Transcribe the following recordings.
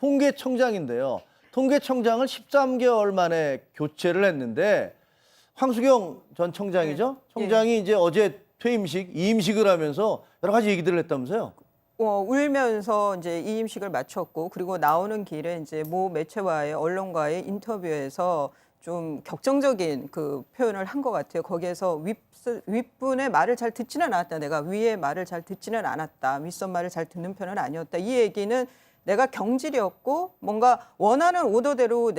통계청장인데요. 통계청장을 13개월 만에 교체를 했는데 황수경 전 청장이죠. 청장이 이제 어제 퇴임식, 이임식을 하면서 여러 가지 얘기들을 했다면서요. 울면서 이제 이임식을 마쳤고 그리고 나오는 길에 이제 모 매체와의 언론과의 인터뷰에서 좀 격정적인 그 표현을 한 것 같아요. 거기에서 윗분의 말을 잘 듣지는 않았다. 내가 위의 말을 잘 듣지는 않았다. 윗선 말을 잘 듣는 편은 아니었다. 이 얘기는 내가 경질이었고 뭔가 원하는 오더대로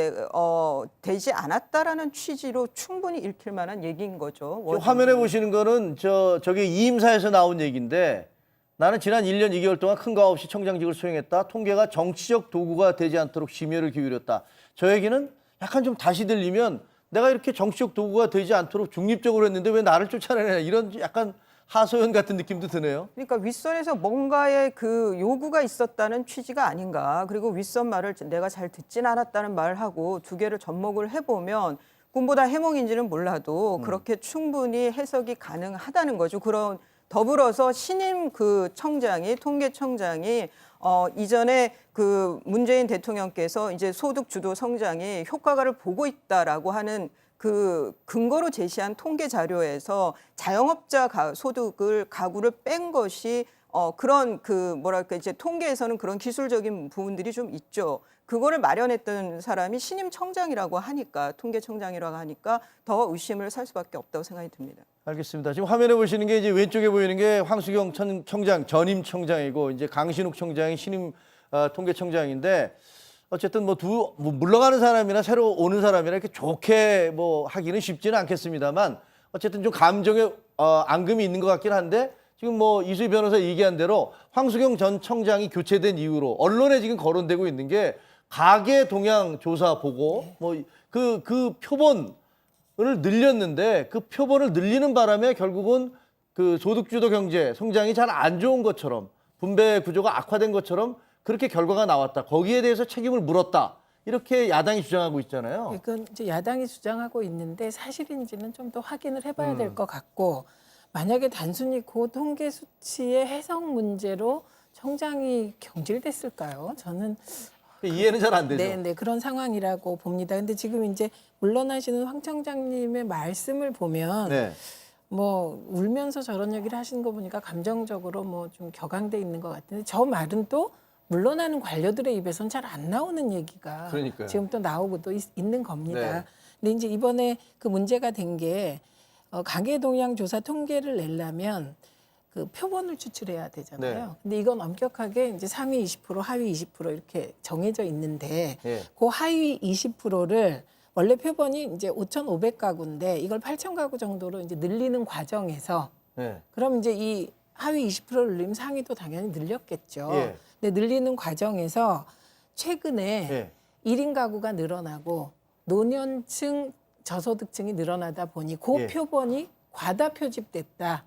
되지 않았다라는 취지로 충분히 읽힐 만한 얘기인 거죠. 화면에 보시는 거는 저게 이임사에서 나온 얘기인데 나는 지난 1년 2개월 동안 큰 거 없이 청장직을 수행했다. 통계가 정치적 도구가 되지 않도록 심혈을 기울였다. 저 얘기는 약간 좀 다시 들리면 내가 이렇게 정치적 도구가 되지 않도록 중립적으로 했는데 왜 나를 쫓아내냐 이런 약간 하소연 같은 느낌도 드네요. 그러니까 윗선에서 뭔가의 그 요구가 있었다는 취지가 아닌가. 그리고 윗선 말을 내가 잘 듣진 않았다는 말을 하고 두 개를 접목을 해보면 꿈보다 해몽인지는 몰라도 그렇게 충분히 해석이 가능하다는 거죠. 그런 더불어서 신임 그 청장이 통계청장이 이전에 그 문재인 대통령께서 이제 소득 주도 성장이 효과를 보고 있다라고 하는 그 근거로 제시한 통계 자료에서 자영업자 소득을 가구를 뺀 것이 그런 그 뭐랄까 이제 통계에서는 그런 기술적인 부분들이 좀 있죠. 그거를 마련했던 사람이 신임 청장이라고 하니까 통계청장이라고 하니까 더 의심을 살 수밖에 없다고 생각이 듭니다. 알겠습니다. 지금 화면에 보시는 게 이제 왼쪽에 보이는 게 황수경 청장, 전임 청장이고 이제 강신욱 청장이 신임 통계청장인데 어쨌든 뭐 물러가는 사람이나 새로 오는 사람이나 이렇게 좋게 뭐 하기는 쉽지는 않겠습니다만 어쨌든 좀 감정의 앙금이 있는 것 같긴 한데 지금 뭐 이수희 변호사 얘기한 대로 황수경 전 청장이 교체된 이후로 언론에 지금 거론되고 있는 게 가계 동향 조사 보고 뭐 그 표본을 늘렸는데 그 표본을 늘리는 바람에 결국은 그 소득주도 경제 성장이 잘 안 좋은 것처럼 분배 구조가 악화된 것처럼 그렇게 결과가 나왔다. 거기에 대해서 책임을 물었다. 이렇게 야당이 주장하고 있잖아요. 이건 이제 야당이 주장하고 있는데 사실인지는 좀 더 확인을 해봐야 될 것 같고 만약에 단순히 그 통계 수치의 해석 문제로 청장이 경질됐을까요? 저는 이해는 잘 안 되죠. 네, 그런 상황이라고 봅니다. 근데 지금 이제 물러나시는 황 청장님의 말씀을 보면 네. 뭐 울면서 저런 얘기를 하시는 거 보니까 감정적으로 뭐 좀 격앙돼 있는 것 같은데 저 말은 또 물러나는 관료들의 입에선 잘 안 나오는 얘기가 그러니까요. 지금 또 나오고 또 있는 겁니다. 네. 근데 이제 이번에 그 문제가 된 게 가계 동향 조사 통계를 내려면 그 표본을 추출해야 되잖아요. 네. 근데 이건 엄격하게 이제 상위 20%, 하위 20% 이렇게 정해져 있는데 네. 그 하위 20%를 원래 표본이 이제 5,500가구인데 이걸 8,000가구 정도로 이제 늘리는 과정에서 네. 그럼 이제 이 하위 20%를 늘리면 상위도 당연히 늘렸겠죠. 예. 근데 늘리는 과정에서 최근에 예. 1인 가구가 늘어나고 노년층 저소득층이 늘어나다 보니 그 예. 표본이 과다 표집됐다.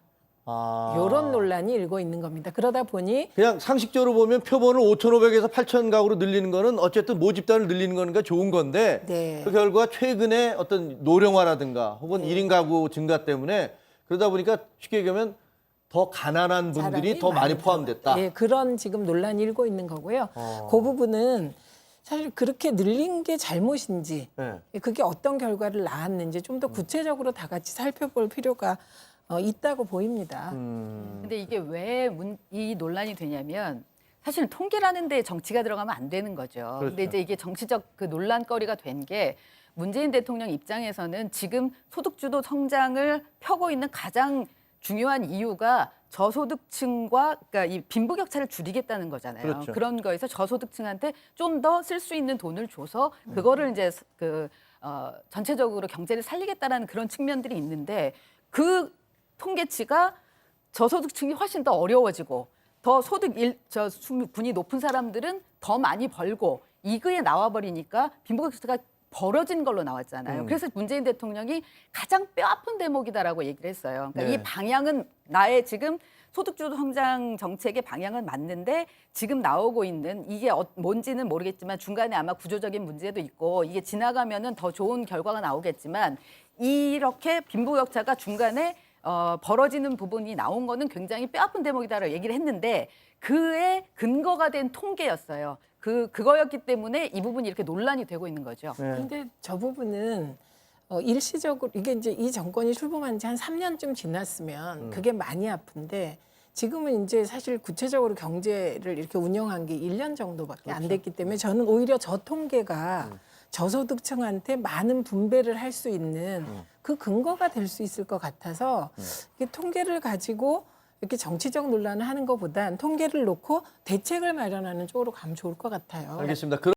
아. 이런 논란이 일고 있는 겁니다. 그러다 보니 그냥 상식적으로 보면 표본을 5,500에서 8,000 가구로 늘리는 거는 어쨌든 모집단을 늘리는 거니까 좋은 건데 네. 그 결과 최근에 어떤 노령화라든가 혹은 1인 가구 증가 때문에 그러다 보니까 쉽게 얘기하면 더 가난한 분들이 사람이 더 많이 많이 포함됐다. 네, 그런 지금 논란이 일고 있는 거고요. 그 부분은 사실 그렇게 늘린 게 잘못인지 네. 그게 어떤 결과를 낳았는지 좀 더 구체적으로 다 같이 살펴볼 필요가 있다고 보입니다. 근데 이게 왜 이 논란이 되냐면 사실 통계라는 데 정치가 들어가면 안 되는 거죠. 그렇죠. 근데 이제 이게 정치적 그 논란거리가 된 게 문재인 대통령 입장에서는 지금 소득주도 성장을 펴고 있는 가장 중요한 이유가 저소득층과 그러니까 이 빈부격차를 줄이겠다는 거잖아요. 그렇죠. 그런 거에서 저소득층한테 좀 더 쓸 수 있는 돈을 줘서 그거를 이제 전체적으로 경제를 살리겠다라는 그런 측면들이 있는데 그 통계치가 저소득층이 훨씬 더 어려워지고 더 분이 높은 사람들은 더 많이 벌고 이거에 나와버리니까 빈부격차가 벌어진 걸로 나왔잖아요. 그래서 문재인 대통령이 가장 뼈아픈 대목이다라고 얘기를 했어요. 그러니까 네. 이 방향은 나의 지금 소득주도 성장 정책의 방향은 맞는데 지금 나오고 있는 이게 뭔지는 모르겠지만 중간에 아마 구조적인 문제도 있고 이게 지나가면은 더 좋은 결과가 나오겠지만 이렇게 빈부격차가 중간에 벌어지는 부분이 나온 거는 굉장히 뼈아픈 대목이다라고 얘기를 했는데 그의 근거가 된 통계였어요. 그거였기 때문에 이 부분이 이렇게 논란이 되고 있는 거죠. 네. 근데 저 부분은 일시적으로 이게 이제 이 정권이 출범한 지 한 3년쯤 지났으면 그게 많이 아픈데 지금은 이제 사실 구체적으로 경제를 이렇게 운영한 게 1년 정도밖에 안 됐기 때문에 저는 오히려 저 통계가 저소득층한테 많은 분배를 할 수 있는 그 근거가 될 수 있을 것 같아서 이게 통계를 가지고 이렇게 정치적 논란을 하는 것보단 통계를 놓고 대책을 마련하는 쪽으로 가면 좋을 것 같아요. 알겠습니다.